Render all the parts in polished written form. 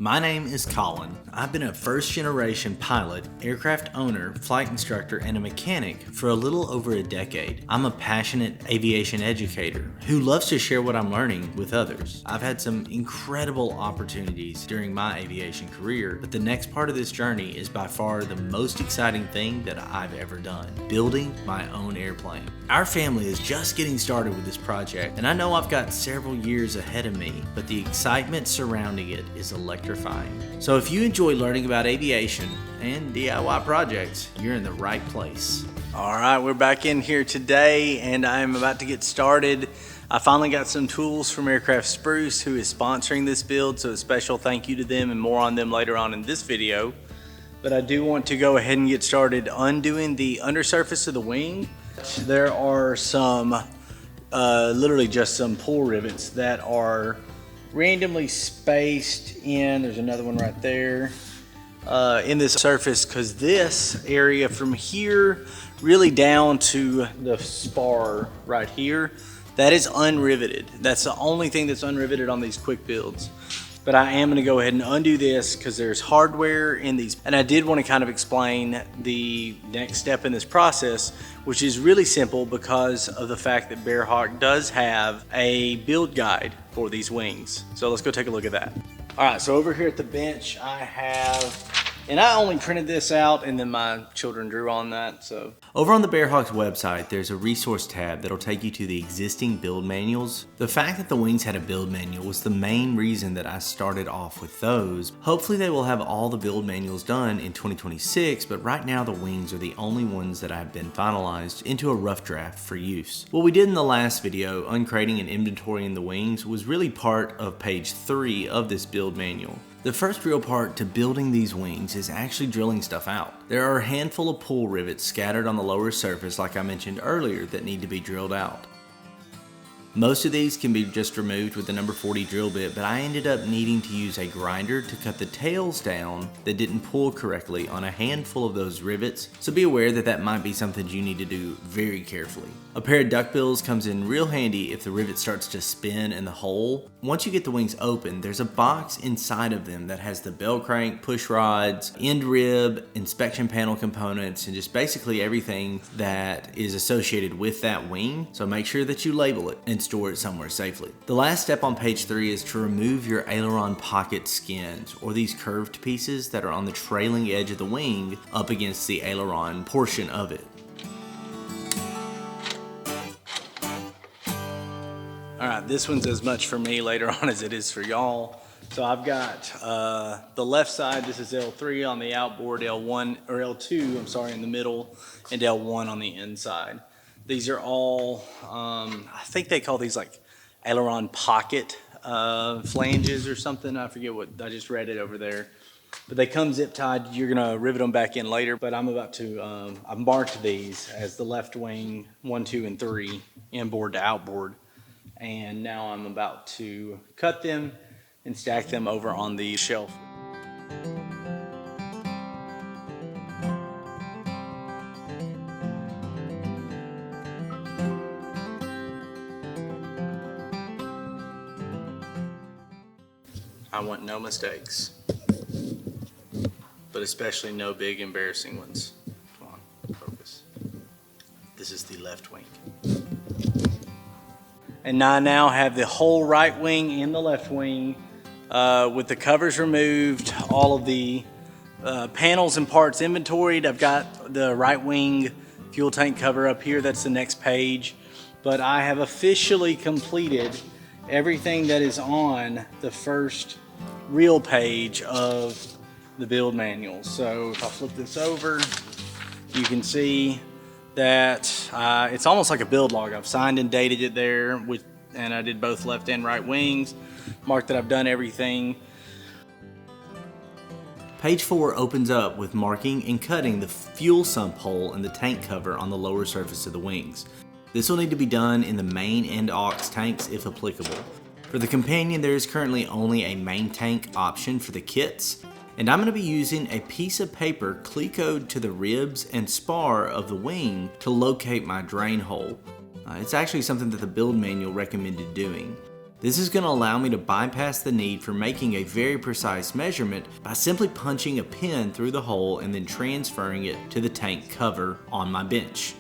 My name is Colin. I've been a first-generation pilot, aircraft owner, flight instructor, and a mechanic for a little over a decade. I'm a passionate aviation educator who loves to share what I'm learning with others. I've had some incredible opportunities during my aviation career, but the next part of this journey is by far the most exciting thing that I've ever done: building my own airplane. Our family is just getting started with this project, and I know I've got several years ahead of me, but the excitement surrounding it is electrifying. So if you enjoy learning about aviation and DIY projects, you're in the right place. All right, we're back in here today and I'm about to get started. I finally got some tools from Aircraft Spruce, who is sponsoring this build, so a special thank you to them and more on them later on in this video. But I do want to go ahead and get started undoing the undersurface of the wing. There are some, literally just some pull rivets that are randomly spaced in. There's another one right there in this surface, because this area from here really down to the spar right here, that is unriveted. That's the only thing that's unriveted on these quick builds. But I am going to go ahead and undo this because there's hardware in these. And I did want to kind of explain the next step in this process, which is really simple because of the fact that Bearhawk does have a build guide for these wings. So let's go take a look at that. All right, so over here at the bench, I have, and I only printed this out and then my children drew on that, so. Over on the Bearhawk's website, there's a resource tab that'll take you to the existing build manuals. The fact that the wings had a build manual was the main reason that I started off with those. Hopefully they will have all the build manuals done in 2026, but right now the wings are the only ones that have been finalized into a rough draft for use. What we did in the last video, uncrating and inventorying the wings, was really part of page 3 of this build manual. The first real part to building these wings is actually drilling stuff out. There are a handful of pull rivets scattered on the lower surface, like I mentioned earlier, that need to be drilled out. Most of these can be just removed with the number 40 drill bit, but I ended up needing to use a grinder to cut the tails down that didn't pull correctly on a handful of those rivets, so be aware that that might be something you need to do very carefully. A pair of duckbills comes in real handy if the rivet starts to spin in the hole. Once you get the wings open, there's a box inside of them that has the bell crank, push rods, end rib, inspection panel components, and just basically everything that is associated with that wing. So make sure that you label it and store it somewhere safely. The last step on page 3 is to remove your aileron pocket skins, or these curved pieces that are on the trailing edge of the wing up against the aileron portion of it. All right, this one's as much for me later on as it is for y'all. So I've got the left side, this is L3 on the outboard, L1, or L2, I'm sorry, in the middle, and L1 on the inside. These are all, I think they call these like aileron pocket flanges or something. I forget what, I just read it over there. But they come zip tied. You're gonna rivet them back in later, but I'm about to, I've marked these as the left wing 1, 2, and 3, inboard to outboard. And now I'm about to cut them and stack them over on the shelf. I want no mistakes, but especially no big embarrassing ones. Come on, focus. This is the left wing. And I now have the whole right wing and the left wing with the covers removed, all of the panels and parts inventoried. I've got the right wing fuel tank cover up here. That's the next page. But I have officially completed everything that is on the first real page of the build manual. So if I flip this over, you can see that it's almost like a build log. I've signed and dated it there, and I did both left and right wings, marked that I've done everything. Page 4 opens up with marking and cutting the fuel sump hole in the tank cover on the lower surface of the wings. This will need to be done in the main and aux tanks if applicable. For the companion, there is currently only a main tank option for the kits, and I'm going to be using a piece of paper clecoed to the ribs and spar of the wing to locate my drain hole. It's actually something that the build manual recommended doing. This is going to allow me to bypass the need for making a very precise measurement by simply punching a pin through the hole and then transferring it to the tank cover on my bench.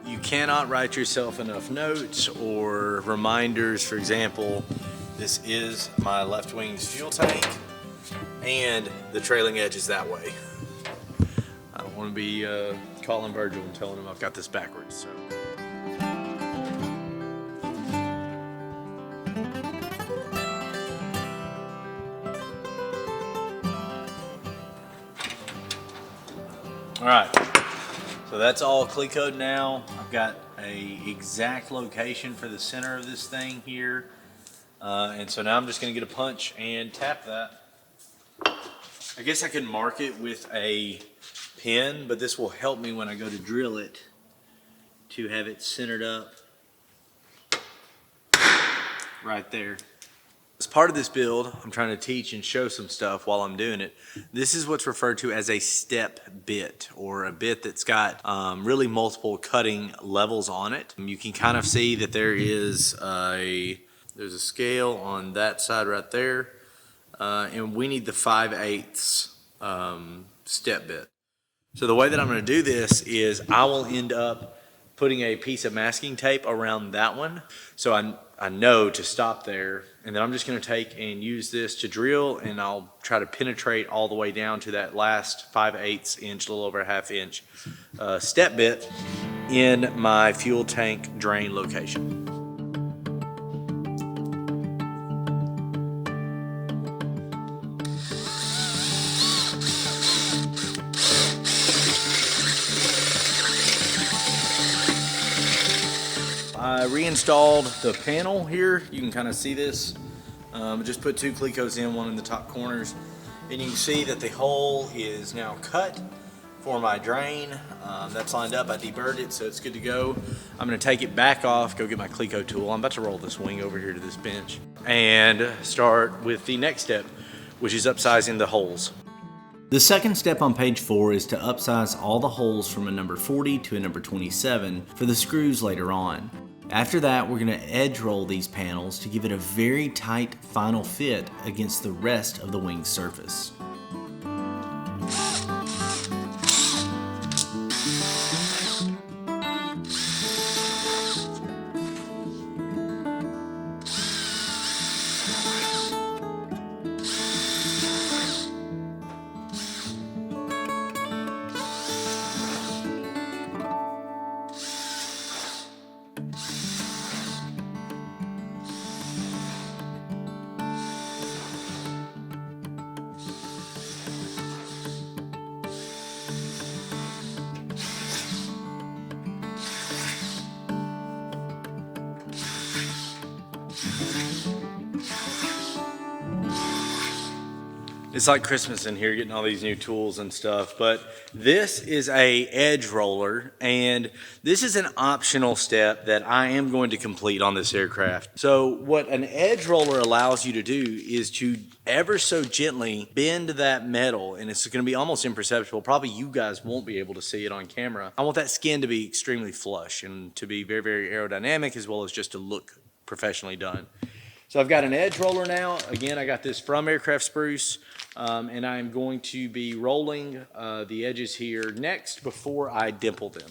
You cannot write yourself enough notes or reminders. For example, this is my left wing's fuel tank and the trailing edge is that way. I don't want to be calling Virgil and telling him I've got this backwards. So. All right, so that's all cleat-coated now. I've got a exact location for the center of this thing here. And so now I'm just gonna get a punch and tap that. I guess I could mark it with a pin, but this will help me when I go to drill it to have it centered up right there. As part of this build, I'm trying to teach and show some stuff while I'm doing it. This is what's referred to as a step bit, or a bit that's got really multiple cutting levels on it. You can kind of see that there's a scale on that side right there, and we need the 5/8 step bit. So the way that I'm going to do this is I will end up putting a piece of masking tape around that one, so I know to stop there, and then I'm just going to take and use this to drill, and I'll try to penetrate all the way down to that last 5/8 inch, a little over a ½ inch step bit in my fuel tank drain location. I reinstalled the panel here. You can kind of see this. Just put 2 cleat coats in, one in the top corners. And you can see that the hole is now cut for my drain. That's lined up. I deburred it, so it's good to go. I'm gonna take it back off, go get my cleat coat tool. I'm about to roll this wing over here to this bench and start with the next step, which is upsizing the holes. The second step on page 4 is to upsize all the holes from a number 40 to a number 27 for the screws later on. After that, we're going to edge roll these panels to give it a very tight final fit against the rest of the wing surface. It's like Christmas in here, getting all these new tools and stuff, but this is a edge roller, and this is an optional step that I am going to complete on this aircraft. So what an edge roller allows you to do is to ever so gently bend that metal, and it's going to be almost imperceptible. Probably you guys won't be able to see it on camera. I want that skin to be extremely flush and to be very, very aerodynamic, as well as just to look professionally done. So I've got an edge roller now. Again, I got this from Aircraft Spruce, and I'm going to be rolling the edges here next before I dimple them.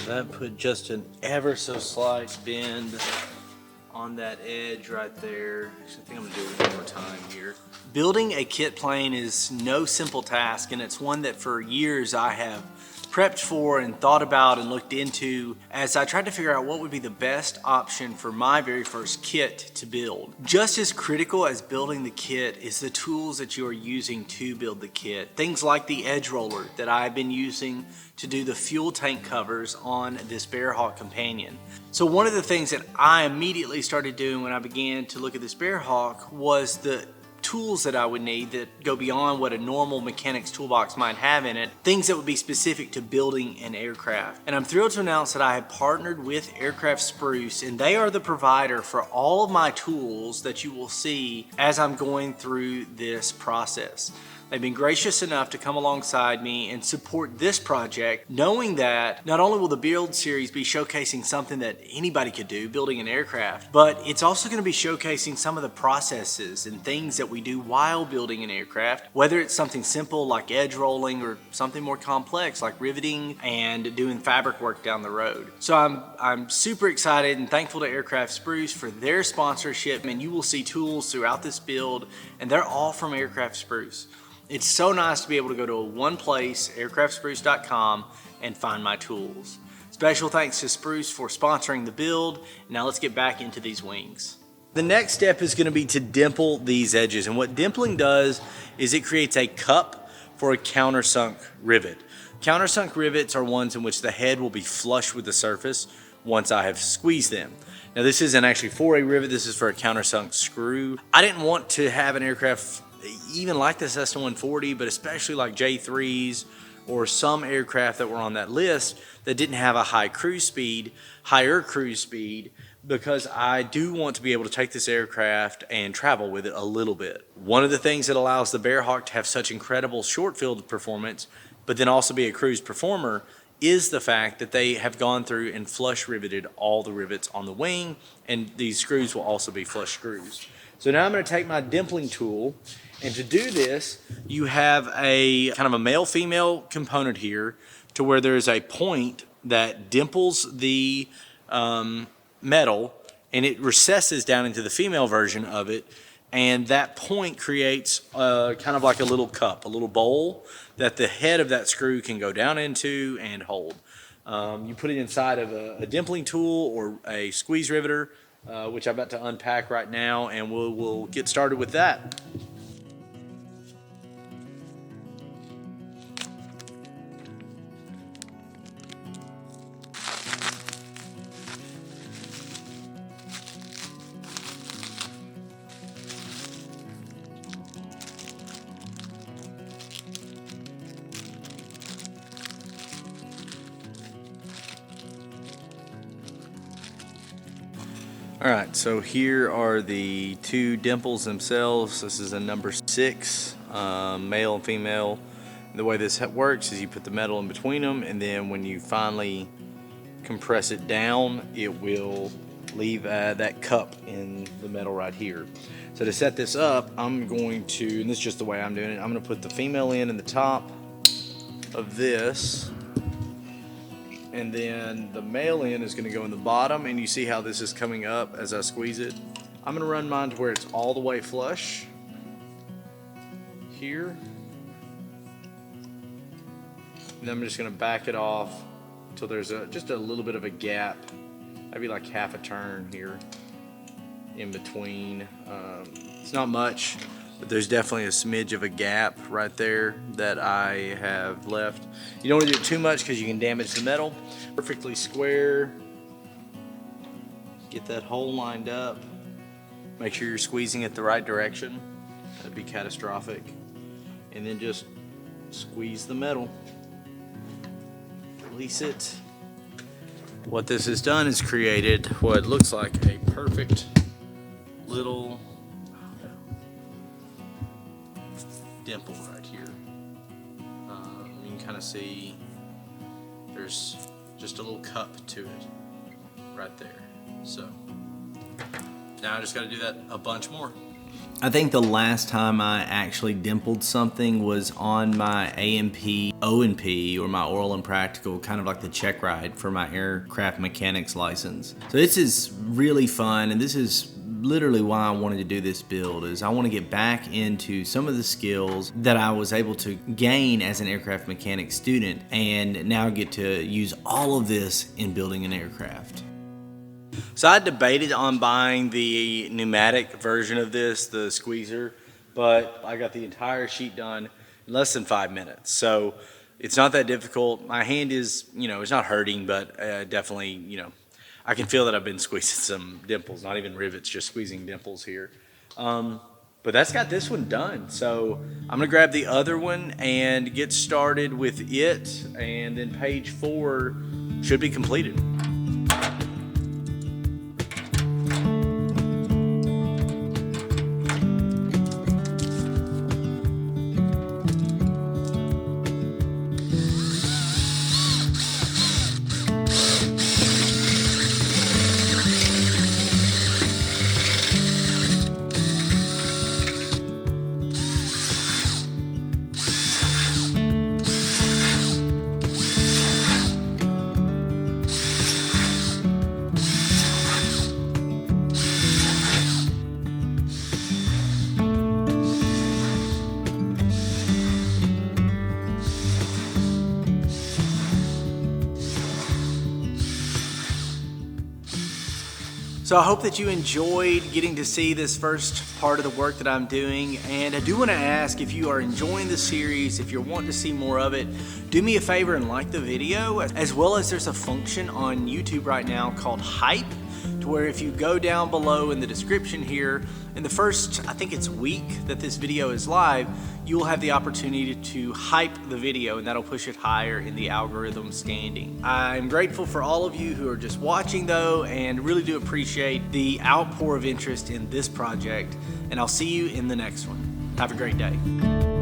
That put just an ever so slight bend on that edge right there. Actually, I think I'm gonna do it one more time here. Building a kit plane is no simple task, and it's one that for years I have prepped for and thought about and looked into as I tried to figure out what would be the best option for my very first kit to build. Just as critical as building the kit is the tools that you are using to build the kit. Things like the edge roller that I've been using to do the fuel tank covers on this Bearhawk companion. So one of the things that I immediately started doing when I began to look at this Bearhawk was the tools that I would need that go beyond what a normal mechanic's toolbox might have in it, things that would be specific to building an aircraft. And I'm thrilled to announce that I have partnered with Aircraft Spruce, and they are the provider for all of my tools that you will see as I'm going through this process. They've been gracious enough to come alongside me and support this project, knowing that not only will the Build series be showcasing something that anybody could do, building an aircraft, but it's also going to be showcasing some of the processes and things that we do while building an aircraft, whether it's something simple like edge rolling or something more complex like riveting and doing fabric work down the road. So I'm super excited and thankful to Aircraft Spruce for their sponsorship, and you will see tools throughout this build, and they're all from Aircraft Spruce. It's so nice to be able to go to one place, aircraftspruce.com, and find my tools. Special thanks to Spruce for sponsoring the build. Now let's get back into these wings. The next step is going to be to dimple these edges, and what dimpling does is it creates a cup for a countersunk rivet. Countersunk rivets are ones in which the head will be flush with the surface once I have squeezed them. Now this isn't actually for a rivet, this is for a countersunk screw. I didn't want to have an aircraft even like the Cessna 140, but especially like J3s or some aircraft that were on that list that didn't have a higher cruise speed, because I do want to be able to take this aircraft and travel with it a little bit. One of the things that allows the Bearhawk to have such incredible short field performance, but then also be a cruise performer, is the fact that they have gone through and flush riveted all the rivets on the wing, and these screws will also be flush screws. So now I'm going to take my dimpling tool, and to do this, you have a kind of a male-female component here to where there is a point that dimples the metal, and it recesses down into the female version of it, and that point creates kind of like a little cup, a little bowl that the head of that screw can go down into and hold. You put it inside of a dimpling tool or a squeeze riveter, which I'm about to unpack right now, and we'll get started with that. All right, so here are the two dimples themselves. This is a number 6, male and female. The way this works is you put the metal in between them, and then when you finally compress it down, it will leave that cup in the metal right here. So to set this up, I'm going to, and this is just the way I'm doing it, I'm going to put the female in the top of this, and then the male end is going to go in the bottom, and you see how this is coming up as I squeeze it. I'm going to run mine to where it's all the way flush here, and I'm just going to back it off until there's just a little bit of a gap, maybe like half a turn here in between. It's not much, but there's definitely a smidge of a gap right there that I have left. You don't want to do it too much because you can damage the metal. Perfectly square. Get that hole lined up. Make sure you're squeezing it the right direction. That'd be catastrophic. And then just squeeze the metal. Release it. What this has done is created what looks like a perfect little dimple right here. You can kind of see there's just a little cup to it right there. So now I just got to do that a bunch more. I think the last time I actually dimpled something was on my A&P, O&P, or my oral and practical, kind of like the check ride for my aircraft mechanics license. So this is really fun, and this is literally why I wanted to do this build, is I want to get back into some of the skills that I was able to gain as an aircraft mechanic student, and now get to use all of this in building an aircraft. So I debated on buying the pneumatic version of this, the squeezer, but I got the entire sheet done in less than 5 minutes. So it's not that difficult. My hand is, it's not hurting, but definitely, I can feel that I've been squeezing some dimples, not even rivets, just squeezing dimples here. But that's got this one done. So I'm gonna grab the other one and get started with it, and then page 4 should be completed. So I hope that you enjoyed getting to see this first part of the work that I'm doing, and I do want to ask, if you are enjoying the series, if you're wanting to see more of it, do me a favor and like the video, as well as there's a function on YouTube right now called Hype, to where if you go down below in the description here, in the first, I think it's week that this video is live, you will have the opportunity to hype the video, and that'll push it higher in the algorithm standing. I'm grateful for all of you who are just watching though, and really do appreciate the outpour of interest in this project, and I'll see you in the next one. Have a great day.